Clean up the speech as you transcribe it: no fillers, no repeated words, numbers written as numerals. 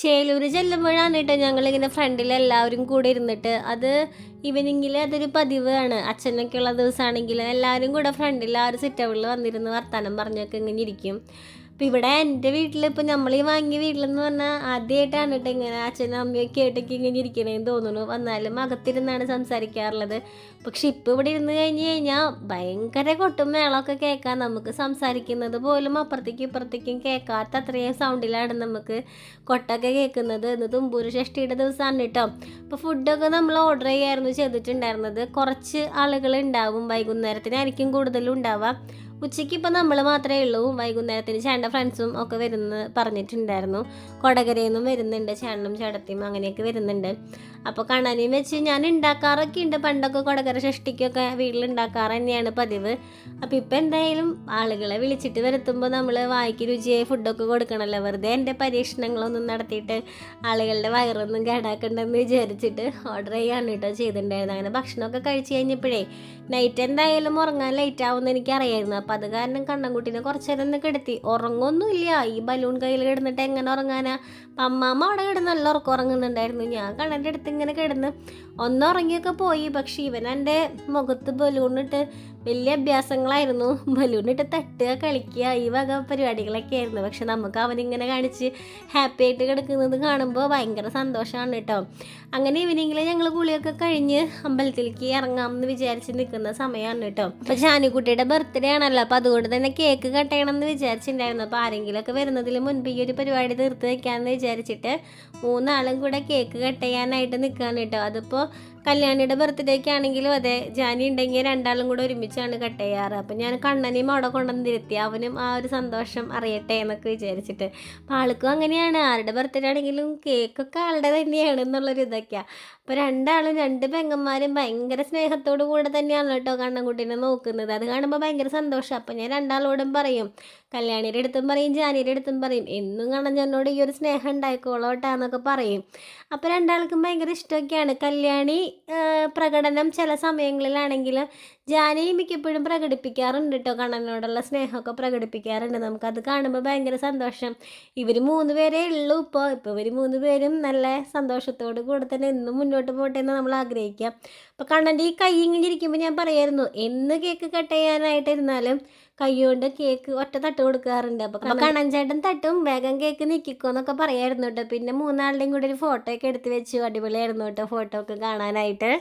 ചേലൂർ ചെല്ലുമ്പോഴാണ് കേട്ടോ ഞങ്ങളിങ്ങനെ ഫ്രണ്ടിൽ എല്ലാവരും കൂടെ ഇരുന്നിട്ട് അത് ഈവനിങ്ങിൽ അതൊരു പതിവാണ്. അച്ഛനൊക്കെ ഉള്ള ദിവസമാണെങ്കിൽ എല്ലാവരും കൂടെ ഫ്രണ്ടിൽ ആ ഒരു സിറ്റൗട്ടിൽ വന്നിരുന്ന് വർത്തമാനം പറഞ്ഞൊക്കെ ഇങ്ങനെ ഇരിക്കും. അപ്പം ഇവിടെ എൻ്റെ വീട്ടിൽ ഇപ്പോൾ നമ്മൾ ഈ വാങ്ങിയ വീട്ടിലെന്ന് പറഞ്ഞാൽ ആദ്യമായിട്ടാണ് കേട്ടോ ഇങ്ങനെ അച്ഛനും അമ്മയൊക്കെ ആയിട്ടൊക്കെ ഇങ്ങനെ ഇരിക്കണേന്ന് തോന്നുന്നു. വന്നാലും അകത്തിരുന്നാണ് സംസാരിക്കാറുള്ളത്. പക്ഷെ ഇപ്പോൾ ഇവിടെ ഇരുന്ന് കഴിഞ്ഞ് കഴിഞ്ഞാൽ ഭയങ്കര കൊട്ടും മേളമൊക്കെ കേൾക്കാം. നമുക്ക് സംസാരിക്കുന്നത് പോലും അപ്പുറത്തേക്കും ഇപ്പുറത്തേക്കും കേൾക്കാത്ത അത്രയും സൗണ്ടിലാണ് നമുക്ക് കൊട്ടൊക്കെ കേൾക്കുന്നത്. ഇന്ന് തുമ്പൂര് ഷഷ്ടിയുടെ ദിവസമാണ് കേട്ടോ. അപ്പോൾ ഫുഡൊക്കെ നമ്മൾ ഓർഡർ ചെയ്യായിരുന്നു ചെയ്തിട്ടുണ്ടായിരുന്നത്. കുറച്ച് ആളുകൾ ഉണ്ടാവും, വൈകുന്നേരത്തിനായിരിക്കും കൂടുതലും ഉണ്ടാവുക. ഉച്ചയ്ക്ക് ഇപ്പോൾ നമ്മൾ മാത്രമേ ഉള്ളൂ. വൈകുന്നേരത്തിന് ചേട്ടൻ്റെ ഫ്രണ്ട്സും ഒക്കെ വരുന്ന പറഞ്ഞിട്ടുണ്ടായിരുന്നു. കൊടകരയിൽ നിന്നും വരുന്നുണ്ട്, ചേട്ടനും ചേട്ടത്തിയും അങ്ങനെയൊക്കെ വരുന്നുണ്ട്. അപ്പോൾ കണ്ണനെയും വെച്ച് ഞാൻ ഉണ്ടാക്കാറൊക്കെ ഉണ്ട്. പണ്ടൊക്കെ കൊടകര ഷഷ്ടിക്കൊക്കെ വീട്ടിലുണ്ടാക്കാറ് തന്നെയാണ് പതിവ്. അപ്പോൾ ഇപ്പം എന്തായാലും ആളുകളെ വിളിച്ചിട്ട് വരുത്തുമ്പോൾ നമ്മൾ വായിക്ക് രുചിയായി ഫുഡൊക്കെ കൊടുക്കണമല്ലോ. വെറുതെ എൻ്റെ പരീക്ഷണങ്ങളൊന്നും നടത്തിയിട്ട് ആളുകളുടെ വയറൊന്നും കേടാക്കണ്ടെന്ന് വിചാരിച്ചിട്ട് ഓർഡർ ചെയ്യാണ് കേട്ടോ ചെയ്തിട്ടുണ്ടായിരുന്നു. അങ്ങനെ ഭക്ഷണമൊക്കെ കഴിച്ച് കഴിഞ്ഞപ്പോഴേ നൈറ്റ് എന്തായാലും ഉറങ്ങാൻ ലേറ്റ് ആവുമെന്ന് എനിക്കറിയായിരുന്നു. അപ്പം അത് കാരണം കണ്ണൻകുട്ടീനെ കുറച്ച് നേരം ഒന്ന് കിടത്തി. ഉറങ്ങൊന്നുമില്ല, ഈ ബലൂൺ കയ്യിൽ കിടന്നിട്ട് എങ്ങനെ ഉറങ്ങാനാ. അപ്പം അമ്മാമ്മ അവിടെ കിടന്ന് നല്ല ഉറക്കം ഉറങ്ങുന്നുണ്ടായിരുന്നു. ഞാൻ കണ്ണൻ്റെ അടുത്ത് ഇങ്ങനെ കിടന്ന് ഒന്നുറങ്ങിയൊക്കെ പോയി. പക്ഷെ ഇവൻ എൻ്റെ മുഖത്ത് ബലൂണിട്ട് വലിയ അഭ്യാസങ്ങളായിരുന്നു. ബലൂണിട്ട് തട്ടുക, കളിക്കുക, ഈ വക പരിപാടികളൊക്കെ ആയിരുന്നു. പക്ഷെ നമുക്ക് അവനിങ്ങനെ കാണിച്ച് ഹാപ്പി ആയിട്ട് കിടക്കുന്നത് കാണുമ്പോൾ ഭയങ്കര സന്തോഷമാണ് കേട്ടോ. അങ്ങനെ ഈവനിങ്ങിൽ ഞങ്ങൾ കുളിയൊക്കെ കഴിഞ്ഞ് അമ്പലത്തിലേക്ക് ഇറങ്ങാമെന്ന് വിചാരിച്ച് നിൽക്കുന്ന സമയമാണ് കേട്ടോ. അപ്പോൾ ജാനുക്കുട്ടിയുടെ ബർത്ത്ഡേ ആണല്ലോ, അപ്പോൾ അതുകൊണ്ട് തന്നെ കേക്ക് കട്ട് ചെയ്യണം എന്ന് വിചാരിച്ചിട്ടുണ്ടായിരുന്നു. അപ്പോൾ ആരെങ്കിലുമൊക്കെ വരുന്നതിൽ മുൻപ് ഈ ഒരു പരിപാടി തീർത്ത് വയ്ക്കാമെന്ന് വിചാരിച്ചിട്ട് 3 ആളും കൂടെ കേക്ക് കട്ട് ചെയ്യാനായിട്ട് നിൽക്കുകയാണ് കേട്ടോ. അതിപ്പോൾ കല്യാണിയുടെ ബർത്ത്ഡേക്ക് ആണെങ്കിലും അതെ, ജാനി ഉണ്ടെങ്കിൽ 2 ആളും കൂടെ ഒരുമിച്ചാണ് കട്ട് ചെയ്യാറ്. അപ്പം ഞാൻ കണ്ണനെയും അവിടെ കൊണ്ടുവന്ന് തിരുത്തി, അവനും ആ ഒരു സന്തോഷം അറിയട്ടെ എന്നൊക്കെ വിചാരിച്ചിട്ട്. അപ്പം ആൾക്കും അങ്ങനെയാണ്, ആരുടെ ബർത്ത്ഡേ ആണെങ്കിലും കേക്കൊക്കെ ആളുടെ തന്നെയാണ് എന്നുള്ളൊരു ഇതൊക്കെയാണ്. അപ്പോൾ 2 ആളും 2 പെങ്ങന്മാരും ഭയങ്കര സ്നേഹത്തോടു കൂടെ തന്നെയാണ് കേട്ടോ കണ്ണൻകുട്ടീനെ നോക്കുന്നത്. അത് കാണുമ്പോൾ ഭയങ്കര സന്തോഷം. അപ്പം ഞാൻ 2 ആളോടും പറയും, കല്യാണിയുടെ അടുത്തും പറയും ജാനിയുടെ അടുത്തും പറയും, എന്നും കണ്ണനോട് ഈ ഒരു സ്നേഹം ഉണ്ടായിക്കോളോട്ടാന്നൊക്കെ പറയും. അപ്പോൾ 2 ആൾക്കും ഭയങ്കര ഇഷ്ടമൊക്കെയാണ്. കല്യാണി പ്രകടനം ചില സമയങ്ങളിലാണെങ്കിൽ ജാനി മിക്കപ്പോഴും പ്രകടിപ്പിക്കാറുണ്ട് കേട്ടോ, കണ്ണനോടുള്ള സ്നേഹമൊക്കെ പ്രകടിപ്പിക്കാറുണ്ട്. നമുക്കത് കാണുമ്പോൾ ഭയങ്കര സന്തോഷം. ഇവർ 3 പേരേ ഉള്ളൂ ഇപ്പോൾ ഇവർ 3 പേരും നല്ല സന്തോഷത്തോടു കൂടെ തന്നെ എന്നും മുന്നോട്ട് പോട്ടെ എന്ന് നമ്മൾ ആഗ്രഹിക്കാം. അപ്പോൾ കണ്ണൻ്റെ ഈ കൈ ഇങ്ങനെ ഇരിക്കുമ്പോൾ ഞാൻ പറയായിരുന്നു, എന്ന് കേക്ക് കട്ട് ചെയ്യാനായിട്ടിരുന്നാലും കൈ കൊണ്ട് കേക്ക് ഒറ്റ തട്ട് കൊടുക്കാറുണ്ട്. അപ്പോൾ കണ്ണൻ ചേട്ടൻ തട്ടും, വേഗം കേക്ക് നിൽക്കിക്കോ എന്നൊക്കെ പറയായിരുന്നു കേട്ടോ. പിന്നെ 3 ആളുടെയും കൂടെ ഒരു ഫോട്ടോ ഒക്കെ എടുത്ത് വെച്ചു. അടിപൊളിയായിരുന്നു കേട്ടോ ഫോട്ടോ ഒക്കെ കാണാനായിട്ട്.